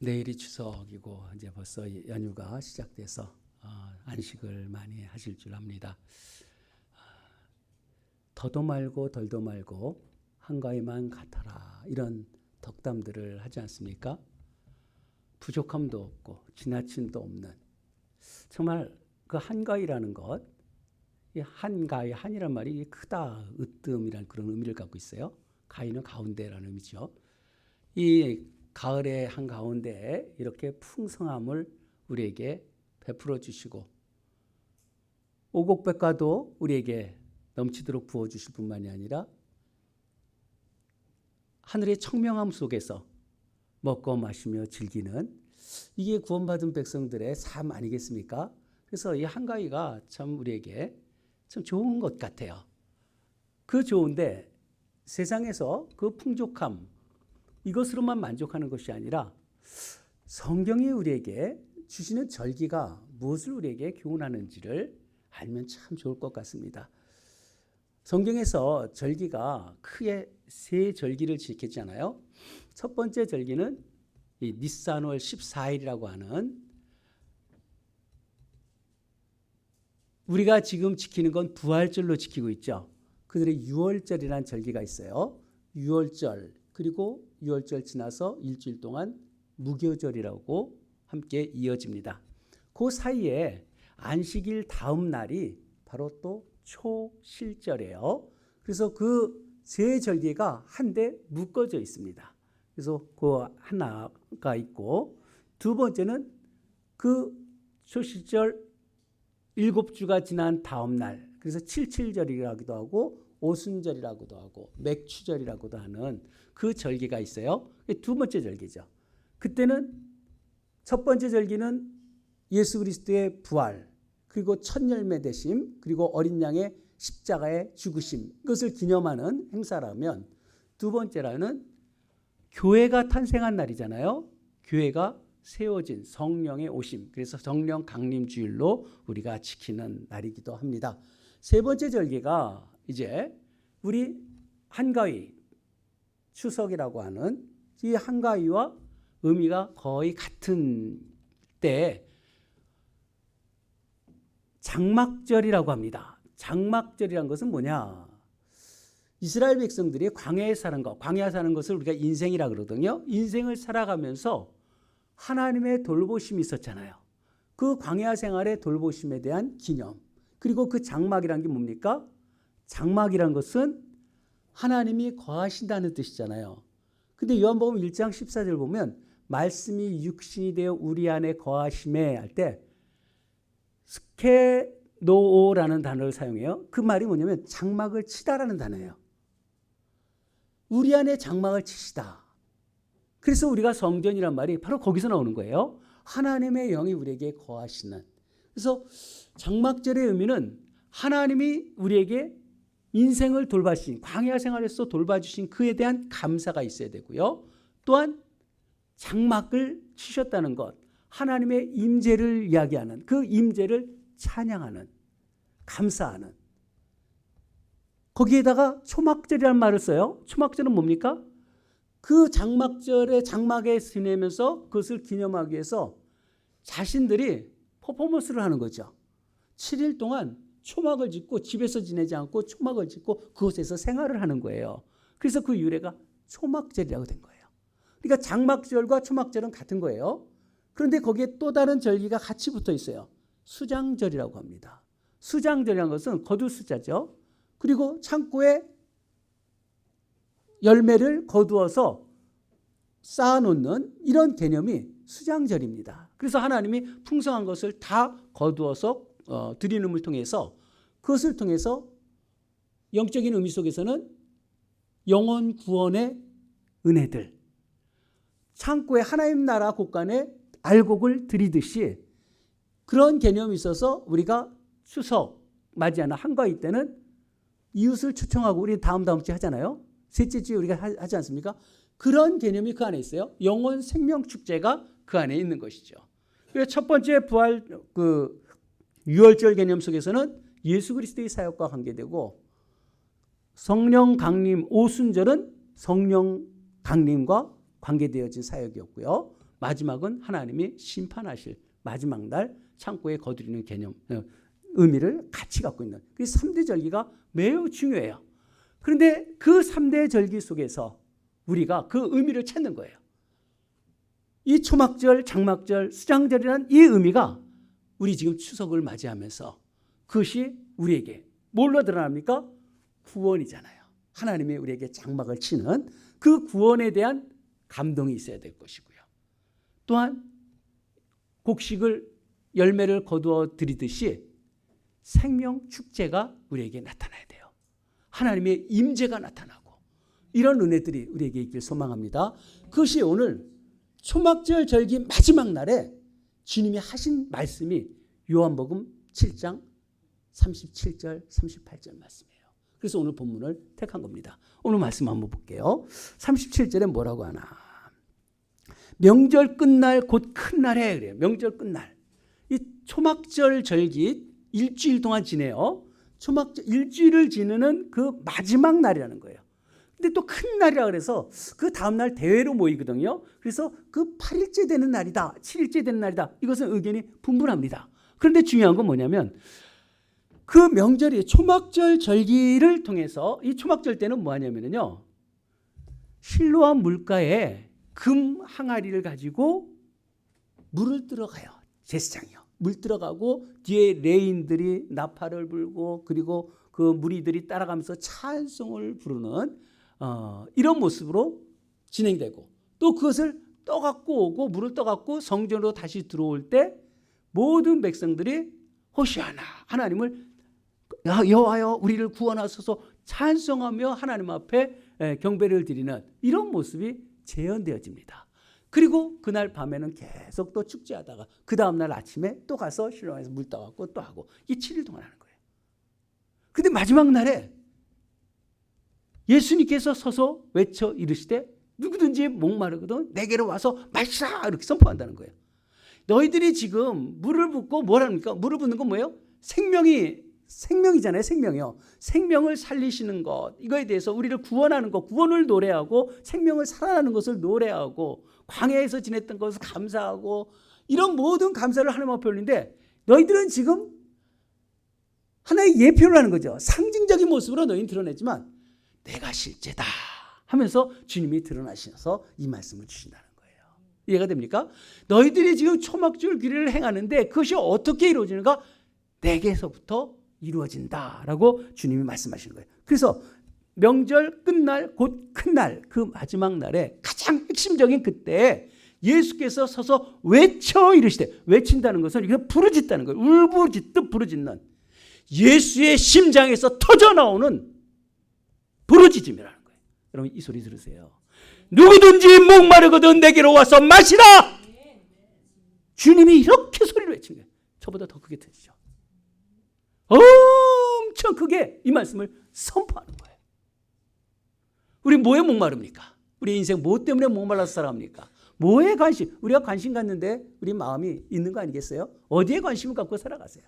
내일이 추석이고 이제 벌써 연휴가 시작돼서 안식을 많이 하실 줄 압니다. 더도 말고 덜도 말고 한가위만 같아라, 이런 덕담들을 하지 않습니까? 부족함도 없고 지나침도 없는, 정말 그 한가위라는 것, 이 한가위, 한이란 말이 크다, 으뜸이라는 그런 의미를 갖고 있어요. 가위는 가운데라는 의미죠. 이 가을의 한가운데 이렇게 풍성함을 우리에게 베풀어 주시고 오곡백과도 우리에게 넘치도록 부어주실 뿐만이 아니라 하늘의 청명함 속에서 먹고 마시며 즐기는, 이게 구원받은 백성들의 삶 아니겠습니까? 그래서 이 한가위가 참 우리에게 참 좋은 것 같아요. 그 좋은데 세상에서 그 풍족함, 이것으로만 만족하는 것이 아니라 성경이 우리에게 주시는 절기가 무엇을 우리에게 교훈하는지를 알면 참 좋을 것 같습니다. 성경에서 절기가 크게 세 절기를 지켰잖아요. 첫 번째 절기는 이 니산월 14일이라고 하는, 우리가 지금 지키는 건 부활절로 지키고 있죠. 그들의 유월절이라는 절기가 있어요. 유월절, 그리고 유월절 지나서 일주일 동안 무교절이라고 함께 이어집니다. 그 사이에 안식일 다음 날이 바로 또 초실절이에요. 그래서 그 세 절기가 한데 묶어져 있습니다. 그래서 그 하나가 있고, 두 번째는 그 초실절 7주가 지난 다음 날, 그래서 칠칠절이라고도 하고 오순절이라고도 하고 맥추절이라고도 하는 그 절기가 있어요. 두 번째 절기죠. 그때는 첫 번째 절기는 예수 그리스도의 부활, 그리고 첫 열매 되심, 그리고 어린 양의 십자가의 죽으심, 이것을 기념하는 행사라면, 두 번째라는 교회가 탄생한 날이잖아요. 교회가 세워진 성령의 오심, 그래서 성령 강림 주일로 우리가 지키는 날이기도 합니다. 세 번째 절기가 이제 우리 한가위, 추석이라고 하는 이 한가위와 의미가 거의 같은 때 장막절이라고 합니다. 장막절이란 것은 뭐냐? 이스라엘 백성들이 광야에 사는 것, 광야 사는 것을 우리가 인생이라 그러거든요. 인생을 살아가면서 하나님의 돌보심이 있었잖아요. 그 광야 생활의 돌보심에 대한 기념, 그리고 그 장막이란 게 뭡니까? 장막이란 것은 하나님이 거하신다는 뜻이잖아요. 근데 요한복음 1장 14절 보면 말씀이 육신이 되어 우리 안에 거하심에 할 때 스케노오라는 단어를 사용해요. 그 말이 뭐냐면 장막을 치다라는 단어예요. 우리 안에 장막을 치시다. 그래서 우리가 성전이란 말이 바로 거기서 나오는 거예요. 하나님의 영이 우리에게 거하시는. 그래서 장막절의 의미는 하나님이 우리에게 인생을 돌봐주신, 광야 생활에서 돌봐주신 그에 대한 감사가 있어야 되고요. 또한 장막을 치셨다는 것, 하나님의 임재를 이야기하는, 그 임재를 찬양하는, 감사하는. 거기에다가 초막절이라는 말을 써요. 초막절은 뭡니까? 그 장막절에 장막에 지내면서 그것을 기념하기 위해서 자신들이 퍼포먼스를 하는 거죠. 7일 동안 초막을 짓고 집에서 지내지 않고 초막을 짓고 그곳에서 생활을 하는 거예요. 그래서 그 유래가 초막절이라고 된 거예요. 그러니까 장막절과 초막절은 같은 거예요. 그런데 거기에 또 다른 절기가 같이 붙어 있어요. 수장절이라고 합니다. 수장절이라는 것은 거두수자죠. 그리고 창고에 열매를 거두어서 쌓아놓는 이런 개념이 수장절입니다. 그래서 하나님이 풍성한 것을 다 거두어서 드리는을 통해서, 그것을 통해서 영적인 의미 속에서는 영혼 구원의 은혜들, 창고에 하나님 나라 곳간에 알곡을 드리듯이 그런 개념이 있어서 우리가 추석 맞이하는 한가위 때는 이웃을 초청하고, 우리 다음 주에 하잖아요. 셋째 주에 우리가 하지 않습니까? 그런 개념이 그 안에 있어요. 영혼 생명 축제가 그 안에 있는 것이죠. 그래서 첫 번째 부활, 그 유월절 개념 속에서는 예수 그리스도의 사역과 관계되고, 성령 강림 오순절은 성령 강림과 관계되어진 사역이었고요. 마지막은 하나님이 심판하실 마지막 날 창고에 거두리는 개념, 의미를 같이 갖고 있는 그 3대 절기가 매우 중요해요. 그런데 그 3대 절기 속에서 우리가 그 의미를 찾는 거예요. 이 초막절, 장막절, 수장절이라는 이 의미가 우리 지금 추석을 맞이하면서 그것이 우리에게 뭘로 드러납니까? 구원이잖아요. 하나님이 우리에게 장막을 치는 그 구원에 대한 감동이 있어야 될 것이고요. 또한 곡식을 열매를 거두어 드리듯이 생명 축제가 우리에게 나타나야 돼요. 하나님의 임재가 나타나고 이런 은혜들이 우리에게 있길 소망합니다. 그것이 오늘 초막절 절기 마지막 날에 주님이 하신 말씀이 요한복음 7장 37절 38절 말씀이에요. 그래서 오늘 본문을 택한 겁니다. 오늘 말씀 한번 볼게요. 37절에 뭐라고 하나? 명절 끝날 곧 큰 날에 그래요. 명절 끝날. 이 초막절 절기 일주일 동안 지내요. 초막절 일주일을 지내는 그 마지막 날이라는 거예요. 근데 또 큰 날이라 그래서 그 다음 날 대회로 모이거든요. 그래서 그 8일째 되는 날이다, 7일째 되는 날이다. 이것은 의견이 분분합니다. 그런데 중요한 건 뭐냐면 그 명절이 초막절 절기를 통해서 이 초막절 때는 뭐 하냐면요. 실로암 물가에 금 항아리를 가지고 물을 들어가요. 제사장이요. 물 들어가고 뒤에 레인들이 나팔을 불고 그리고 그 무리들이 따라가면서 찬송을 부르는 이런 모습으로 진행되고 또 그것을 떠갖고 오고 물을 떠갖고 성전으로 다시 들어올 때 모든 백성들이 호시아나 하나님을 여호와여 우리를 구원하소서 찬송하며 하나님 앞에 경배를 드리는 이런 모습이 재현되어집니다. 그리고 그날 밤에는 계속 또 축제하다가 그 다음날 아침에 또 가서 실로암에서 물 떠갖고 또 하고 이 7일 동안 하는 거예요. 근데 마지막 날에 예수님께서 서서 외쳐 이르시되 누구든지 목마르거든 내게로 와서 마시라 이렇게 선포한다는 거예요. 너희들이 지금 물을 붓고 뭐랍니까? 물을 붓는 건 뭐예요? 생명이잖아요. 생명이요. 생명을 살리시는 것 이거에 대해서 우리를 구원하는 것 구원을 노래하고 생명을 살아나는 것을 노래하고 광야에서 지냈던 것을 감사하고 이런 모든 감사를 하나님 앞에 올리는데 너희들은 지금 하나의 예표를 하는 거죠. 상징적인 모습으로 너희는 드러냈지만 내가 실제다 하면서 주님이 드러나셔서 이 말씀을 주신다는 거예요. 이해가 됩니까? 너희들이 지금 초막절 규례를 행하는데 그것이 어떻게 이루어지는가? 내게서부터 이루어진다라고 주님이 말씀하시는 거예요. 그래서 명절 끝날 곧 큰 날 그 마지막 날에 가장 핵심적인 그때 예수께서 서서 외쳐 이르시되 외친다는 것은 이게 부르짖다는 거예요. 울부짖듯 부르짖는 예수의 심장에서 터져나오는 부르짖음이라는 거예요. 여러분 이 소리 들으세요. 누구든지 목마르거든 내게로 와서 마시라. 주님이 이렇게 소리를 외친 거예요. 저보다 더 크게 들리죠. 엄청 크게 이 말씀을 선포하는 거예요. 우리 뭐에 목마릅니까? 우리 인생 뭐 때문에 목말라서 살아갑니까? 뭐에 관심? 우리가 관심 갖는데 우리 마음이 있는 거 아니겠어요? 어디에 관심을 갖고 살아가세요?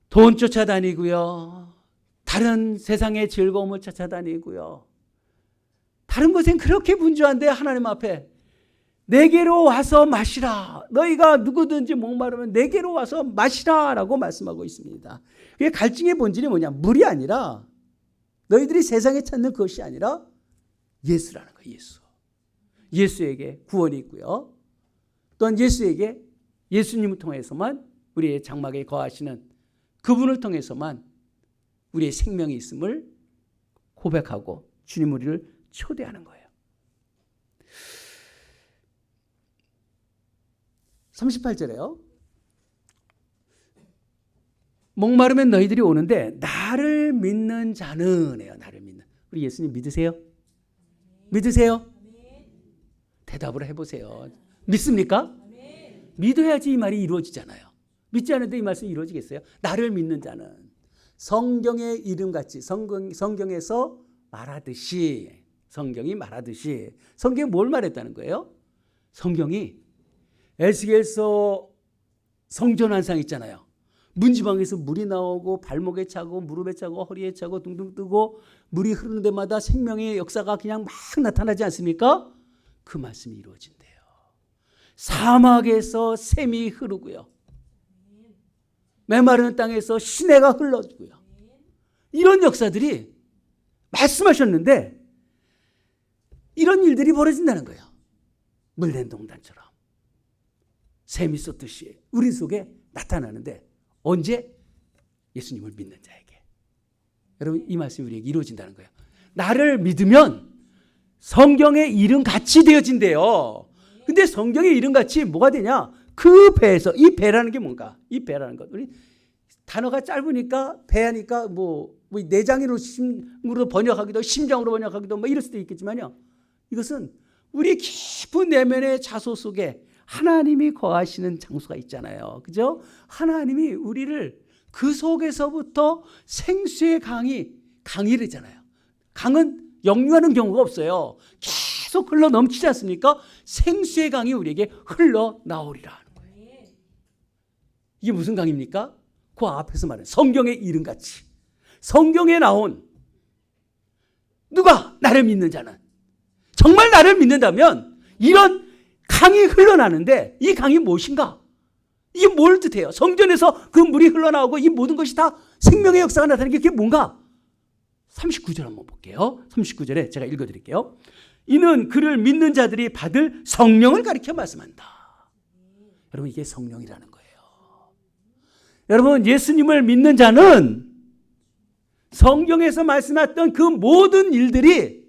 돈 쫓아다니고요. 다른 세상의 즐거움을 쫓아다니고요. 다른 것엔 그렇게 분주한데 하나님 앞에 내게로 와서 마시라. 너희가 누구든지 목마르면 내게로 와서 마시라 라고 말씀하고 있습니다. 그게 갈증의 본질이 뭐냐? 물이 아니라 너희들이 세상에 찾는 그것이 아니라 예수라는 거예요. 예수. 예수에게 구원이 있고요. 또한 예수에게 예수님을 통해서만 우리의 장막에 거하시는 그분을 통해서만 우리의 생명이 있음을 고백하고 주님 우리를 초대하는 거예요. 38절에요. 목마르면 너희들이 오는데 나를 믿는 자는 해요. 나를 믿는. 우리 예수님 믿으세요? 믿으세요? 대답을 해보세요. 믿습니까? 믿어야지 이 말이 이루어지잖아요. 믿지 않는데 이 말씀이 이루어지겠어요? 나를 믿는 자는 성경의 이름같이 성경에서 말하듯이 성경이 말하듯이 성경이 뭘 말했다는 거예요? 성경이 에스겔서 성전 환상 있잖아요. 문지방에서 물이 나오고 발목에 차고 무릎에 차고 허리에 차고 둥둥 뜨고 물이 흐르는 데마다 생명의 역사가 그냥 막 나타나지 않습니까? 그 말씀이 이루어진대요. 사막에서 샘이 흐르고요. 메마른 땅에서 시내가 흘러주고요. 이런 역사들이 말씀하셨는데 이런 일들이 벌어진다는 거예요. 물랜 동단처럼 샘이 쏟듯이 우리 속에 나타나는데 언제? 예수님을 믿는 자에게. 여러분 이 말씀이 우리에게 이루어진다는 거예요. 나를 믿으면 성경의 이름같이 되어진대요. 근데 성경의 이름같이 뭐가 되냐? 그 배에서, 이 배라는 게 뭔가? 이 배라는 것. 우리 단어가 짧으니까 배하니까 뭐 내장으로 번역하기도 심장으로 번역하기도 뭐 이럴 수도 있겠지만요. 이것은 우리 깊은 내면의 자소 속에 하나님이 거하시는 장소가 있잖아요. 그죠? 하나님이 우리를 그 속에서부터 생수의 강이래잖아요. 강은 역류하는 경우가 없어요. 계속 흘러 넘치지 않습니까? 생수의 강이 우리에게 흘러 나오리라 하는 거예요. 이게 무슨 강입니까? 그 앞에서 말하는 성경의 이름같이 성경에 나온 누가 나를 믿는 자는 정말 나를 믿는다면 이런 강이 흘러나는데 이 강이 무엇인가? 이게 뭘 뜻해요? 성전에서 그 물이 흘러나오고 이 모든 것이 다 생명의 역사가 나타나는 게 그게 뭔가? 39절 한번 볼게요. 39절에 제가 읽어드릴게요. 이는 그를 믿는 자들이 받을 성령을 가리켜 말씀한다. 여러분 이게 성령이라는 거예요. 여러분 예수님을 믿는 자는 성경에서 말씀했던 그 모든 일들이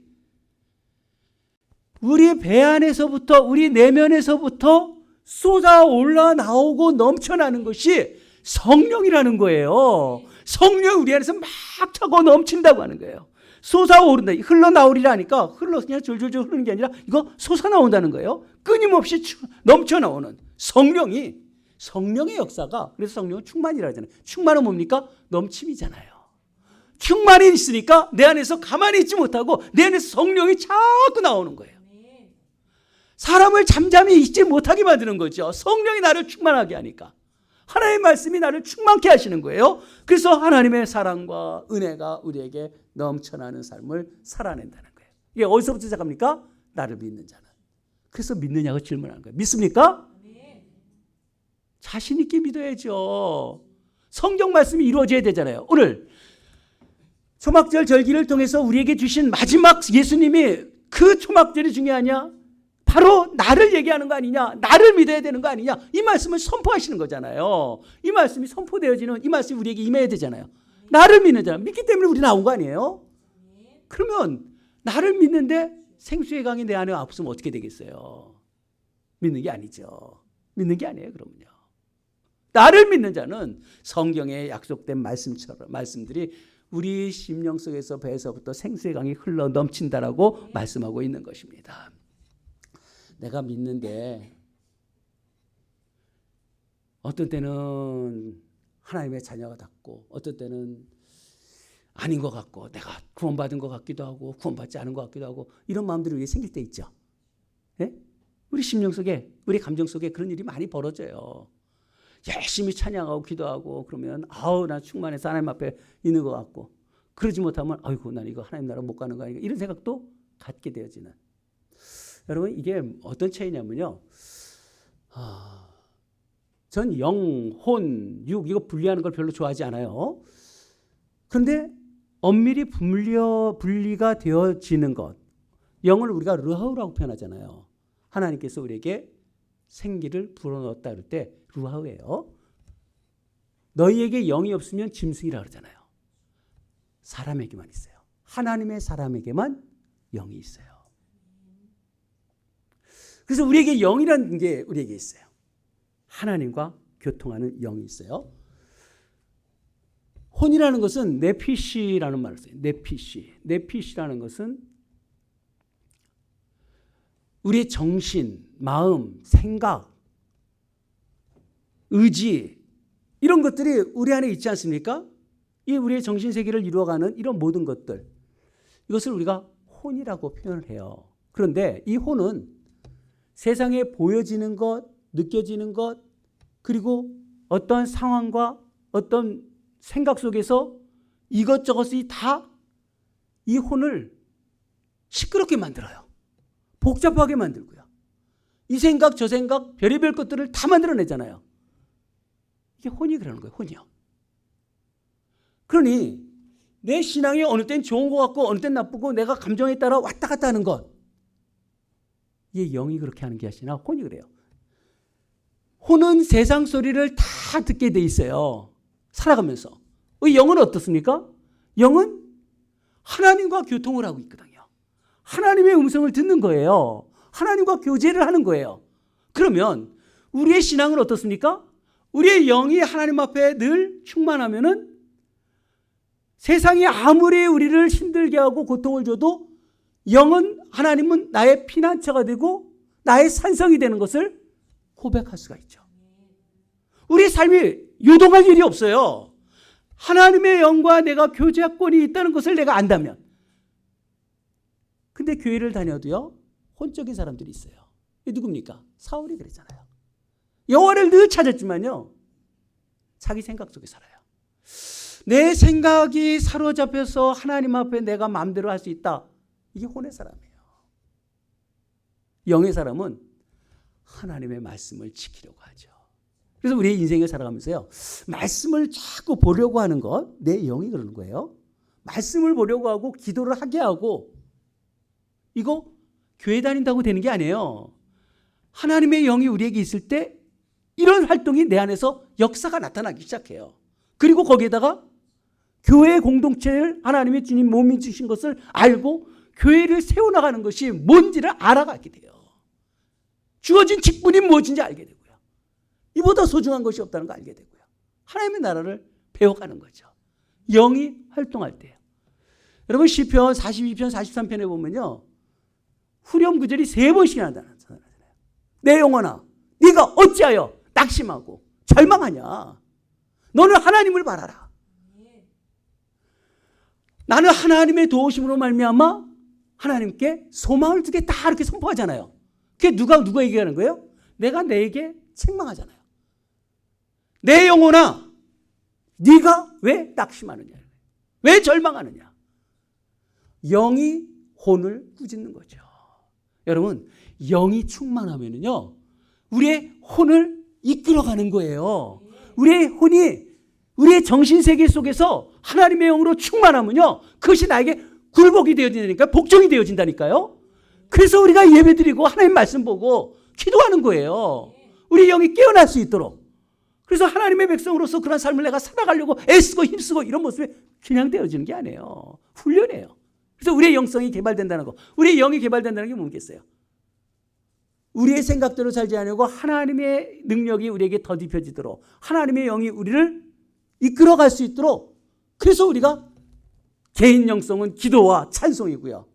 우리 배 안에서부터 우리 내면에서부터 쏟아 올라 나오고 넘쳐나는 것이 성령이라는 거예요. 성령이 우리 안에서 막 차고 넘친다고 하는 거예요. 솟아오른다. 흘러나오리라니까 그냥 줄줄줄 흐르는 게 아니라 이거 솟아나온다는 거예요. 끊임없이 넘쳐나오는 성령의 역사가. 그래서 성령은 충만이라 하잖아요. 충만은 뭡니까? 넘침이잖아요. 충만이 있으니까 내 안에서 가만히 있지 못하고 내 안에서 성령이 자꾸 나오는 거예요. 사람을 잠잠히 있지 못하게 만드는 거죠. 성령이 나를 충만하게 하니까. 하나님의 말씀이 나를 충만케 하시는 거예요. 그래서 하나님의 사랑과 은혜가 우리에게 넘쳐나는 삶을 살아낸다는 거예요. 이게 어디서부터 시작합니까? 나를 믿는 자는. 그래서 믿느냐고 질문하는 거예요. 믿습니까? 자신 있게 믿어야죠. 성경 말씀이 이루어져야 되잖아요. 오늘 초막절 절기를 통해서 우리에게 주신 마지막 예수님이 그 초막절이 중요하냐? 바로 나를 얘기하는 거 아니냐? 나를 믿어야 되는 거 아니냐? 이 말씀을 선포하시는 거잖아요. 이 말씀이 선포되어지는 이 말씀이 우리에게 임해야 되잖아요. 나를 믿는 자, 믿기 때문에 우리 나온 거 아니에요? 그러면 나를 믿는데 생수의 강이 내 안에 없으면 어떻게 되겠어요? 믿는 게 아니죠. 믿는 게 아니에요, 그러면요. 나를 믿는 자는 성경에 약속된 말씀들이 우리 심령 속에서 배에서부터 생수의 강이 흘러 넘친다라고 말씀하고 있는 것입니다. 내가 믿는데 어떤 때는 하나님의 자녀가 같고 어떤 때는 아닌 것 같고 내가 구원받은 것 같기도 하고 구원받지 않은 것 같기도 하고 이런 마음들이 우리에 생길 때 있죠. 예? 우리 심령 속에 우리 감정 속에 그런 일이 많이 벌어져요. 열심히 찬양하고 기도하고 그러면 나 충만해서 하나님 앞에 있는 것 같고 그러지 못하면 아이고 난 이거 하나님 나라 못 가는 거 아닌가 이런 생각도 갖게 되어지는. 여러분 이게 어떤 차이냐면요. 전 영, 혼, 육 이거 분리하는 걸 별로 좋아하지 않아요. 그런데 엄밀히 분리가 되어지는 것. 영을 우리가 르하우라고 표현하잖아요. 하나님께서 우리에게 생기를 불어넣었다 그럴 때 르하우예요. 너희에게 영이 없으면 짐승이라 그러잖아요. 사람에게만 있어요. 하나님의 사람에게만 영이 있어요. 그래서 우리에게 영이라는 게 우리에게 있어요. 하나님과 교통하는 영이 있어요. 혼이라는 것은 네피시라는 말을 써요. 네피시라는 것은 우리의 정신, 마음, 생각, 의지 이런 것들이 우리 안에 있지 않습니까? 이 우리의 정신세계를 이루어가는 이런 모든 것들 이것을 우리가 혼이라고 표현을 해요. 그런데 이 혼은 세상에 보여지는 것, 느껴지는 것 그리고 어떤 상황과 어떤 생각 속에서 이것저것이 다 이 혼을 시끄럽게 만들어요. 복잡하게 만들고요. 이 생각 저 생각 별의별 것들을 다 만들어내잖아요. 이게 혼이 그러는 거예요. 혼이요. 그러니 내 신앙이 어느 땐 좋은 것 같고 어느 땐 나쁘고 내가 감정에 따라 왔다 갔다 하는 것, 이게 영이 그렇게 하는 게 아니라 혼이 그래요. 혼은 세상 소리를 다 듣게 돼 있어요. 살아가면서. 영은 어떻습니까? 영은 하나님과 교통을 하고 있거든요. 하나님의 음성을 듣는 거예요. 하나님과 교제를 하는 거예요. 그러면 우리의 신앙은 어떻습니까? 우리의 영이 하나님 앞에 늘 충만하면은 세상이 아무리 우리를 힘들게 하고 고통을 줘도 영은, 하나님은 나의 피난처가 되고 나의 산성이 되는 것을 고백할 수가 있죠. 우리 삶이 요동할 일이 없어요. 하나님의 영과 내가 교제권이 있다는 것을 내가 안다면. 근데 교회를 다녀도요, 혼적인 사람들이 있어요. 이게 누굽니까? 사울이 그랬잖아요. 여호와를 늘 찾았지만요, 자기 생각 속에 살아요. 내 생각이 사로잡혀서 하나님 앞에 내가 마음대로 할 수 있다. 이게 혼의 사람이에요. 영의 사람은 하나님의 말씀을 지키려고 하죠. 그래서 우리의 인생을 살아가면서요, 말씀을 자꾸 보려고 하는 것, 내 영이 그러는 거예요. 말씀을 보려고 하고 기도를 하게 하고, 이거 교회 다닌다고 되는 게 아니에요. 하나님의 영이 우리에게 있을 때 이런 활동이 내 안에서 역사가 나타나기 시작해요. 그리고 거기에다가 교회 공동체를 하나님의 주님 몸이 주신 것을 알고 교회를 세워나가는 것이 뭔지를 알아가게 돼요. 주어진 직분이 무엇인지 알게 되고요. 이보다 소중한 것이 없다는 걸 알게 되고요. 하나님의 나라를 배워가는 거죠. 영이 활동할 때요. 여러분 시편 42편 43편에 보면요, 후렴 구절이 3번씩이나 나타나잖아요. 내 영혼아, 네가 어찌하여 낙심하고 절망하냐. 너는 하나님을 바라라. 나는 하나님의 도우심으로 말미암아 하나님께 소망을 두겠다, 이렇게 선포하잖아요. 그게 누가 얘기하는 거예요? 내가 내게 책망하잖아요. 내 영혼아, 네가 왜 낙심하느냐, 왜 절망하느냐. 영이 혼을 꾸짖는 거죠. 여러분, 영이 충만하면요, 우리의 혼을 이끌어가는 거예요. 우리의 혼이 우리의 정신세계 속에서 하나님의 영으로 충만하면요, 그것이 나에게 굴복이 되어진다니까, 복종이 되어진다니까요. 그래서 우리가 예배드리고 하나님 말씀 보고 기도하는 거예요. 우리 영이 깨어날 수 있도록. 그래서 하나님의 백성으로서 그런 삶을 내가 살아가려고 애쓰고 힘쓰고 이런 모습이 그냥 되어지는 게 아니에요. 훈련이에요. 그래서 우리의 영성이 개발된다는 거. 우리의 영이 개발된다는 게 뭐겠어요? 우리의 생각대로 살지 않으려고 하나님의 능력이 우리에게 더딥혀지도록, 하나님의 영이 우리를 이끌어갈 수 있도록. 그래서 우리가 개인 영성은 기도와 찬송이고요,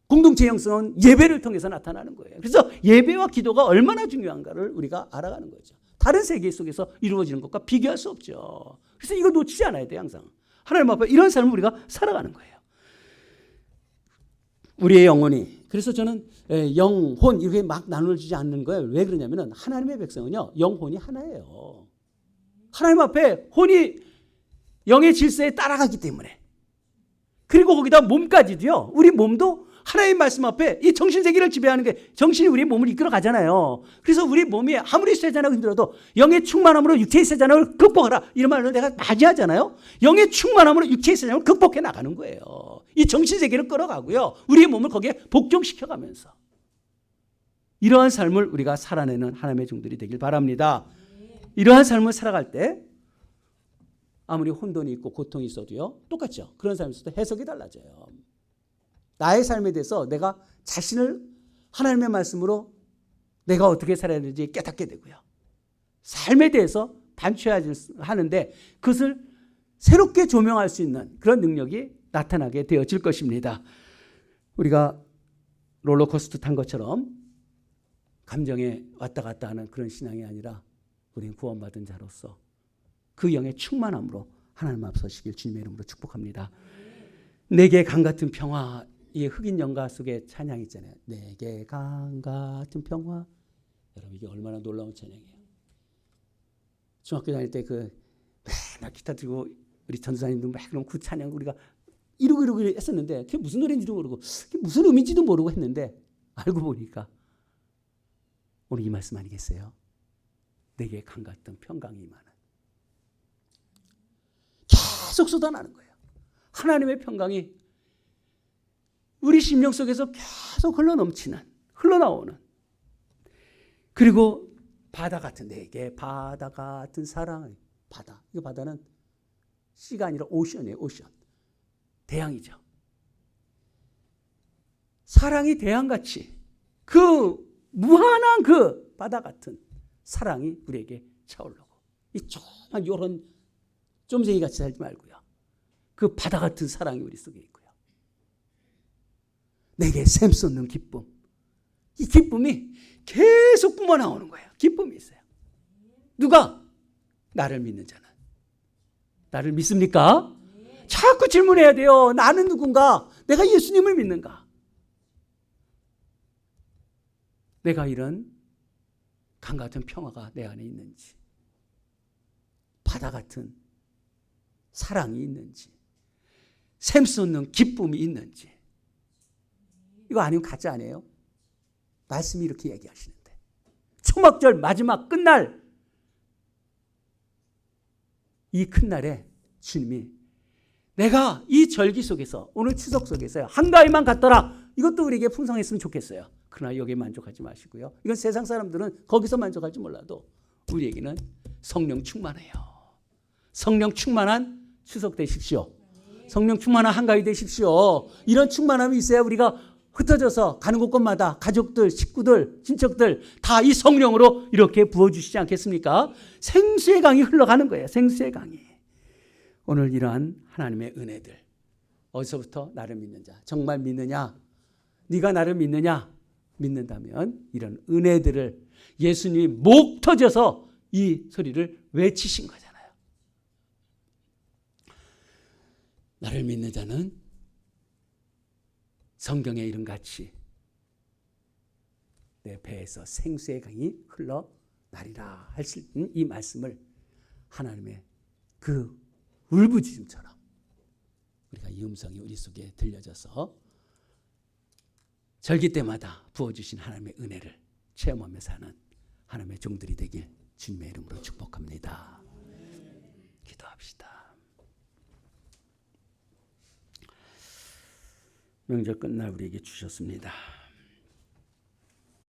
공동체 영성은 예배를 통해서 나타나는 거예요. 그래서 예배와 기도가 얼마나 중요한가를 우리가 알아가는 거죠. 다른 세계 속에서 이루어지는 것과 비교할 수 없죠. 그래서 이거 놓치지 않아야 돼요. 항상 하나님 앞에 이런 삶을 우리가 살아가는 거예요. 우리의 영혼이. 그래서 저는 영혼 이렇게 막 나눠주지 않는 거예요. 왜 그러냐면 하나님의 백성은요, 영혼이 하나예요. 하나님 앞에 혼이 영의 질서에 따라가기 때문에. 그리고 거기다 몸까지도요, 우리 몸도 하나님 말씀 앞에 이 정신세계를 지배하는 게, 정신이 우리의 몸을 이끌어 가잖아요. 그래서 우리 몸이 아무리 쇠잔하고 힘들어도 영의 충만함으로 육체의 쇠잔함을 극복하라, 이런 말을 내가 많이 하잖아요. 영의 충만함으로 육체의 쇠잔함을 극복해 나가는 거예요. 이 정신세계를 끌어가고요, 우리의 몸을 거기에 복종시켜가면서 이러한 삶을 우리가 살아내는 하나님의 종들이 되길 바랍니다. 이러한 삶을 살아갈 때 아무리 혼돈이 있고 고통이 있어도요, 똑같죠. 그런 삶에서도 해석이 달라져요. 나의 삶에 대해서 내가 자신을 하나님의 말씀으로 내가 어떻게 살아야 되는지 깨닫게 되고요, 삶에 대해서 반추해야 하는데 그것을 새롭게 조명할 수 있는 그런 능력이 나타나게 되어질 것입니다. 우리가 롤러코스터 탄 것처럼 감정에 왔다 갔다 하는 그런 신앙이 아니라 우리는 구원받은 자로서 그 영의 충만함으로 하나님 앞 서시길 주님의 이름으로 축복합니다. 내게 강 같은 평화, 이 흑인 연가 속에 찬양 있잖아요. 내게 강 같은 평화. 여러분, 이게 얼마나 놀라운 찬양이에요. 중학교 다닐 때 그 맨날 기타 들고 우리 전도사님도 막 그럼 그 찬양 우리가 이러고 했었는데 그게 무슨 노래인지도 모르고 그게 무슨 의미인지도 모르고 했는데 알고 보니까 오늘 이 말씀 아니겠어요? 내게 강 같은 평강이 임하는, 계속 쏟아나는 거예요. 하나님의 평강이 우리 심령 속에서 계속 흘러나오는, 그리고 바다 같은, 내게 바다 같은 사랑. 바다, 이 바다는 씨가 아니라 오션이에요. 오션, 대양이죠. 사랑이 대양같이 그 무한한 그 바다 같은 사랑이 우리에게 차오르고, 이 조그만 요런 쫌생이 같이 살지 말고요, 그 바다 같은 사랑이 우리 속에 있고요. 내게 샘솟는 기쁨, 이 기쁨이 계속 뿜어나오는 거예요. 기쁨이 있어요. 누가? 나를 믿는 자는. 나를 믿습니까? 자꾸 질문해야 돼요. 나는 누군가? 내가 예수님을 믿는가? 내가 이런 강 같은 평화가 내 안에 있는지, 바다 같은 사랑이 있는지, 샘솟는 기쁨이 있는지. 이거 아니면 가짜 아니에요? 말씀이 이렇게 얘기하시는데, 초막절 마지막 끝날 이 큰 날에 주님이 내가 이 절기 속에서, 오늘 추석 속에서요, 한가위만 갖더라, 이것도 우리에게 풍성했으면 좋겠어요. 그러나 여기에 만족하지 마시고요, 이건 세상 사람들은 거기서 만족할지 몰라도 우리에게는 성령 충만해요. 성령 충만한 추석 되십시오. 성령 충만한 한가위 되십시오. 이런 충만함이 있어야 우리가 흩어져서 가는 곳곳마다 가족들, 식구들, 친척들 다 이 성령으로 이렇게 부어주시지 않겠습니까? 생수의 강이 흘러가는 거예요. 생수의 강이. 오늘 이러한 하나님의 은혜들, 어디서부터? 나를 믿는 자. 정말 믿느냐? 네가 나를 믿느냐? 믿는다면 이런 은혜들을 예수님이 목 터져서 이 소리를 외치신 거잖아요. 나를 믿는 자는 성경의 이름같이 내 배에서 생수의 강이 흘러나리라 하신 이 말씀을 하나님의 그 울부짖음처럼 우리가 이 음성이 우리 속에 들려져서 절기 때마다 부어주신 하나님의 은혜를 체험하며 사는 하나님의 종들이 되길 주님의 이름으로 축복합니다. 기도합시다. 명절 끝날 우리에게 주셨습니다.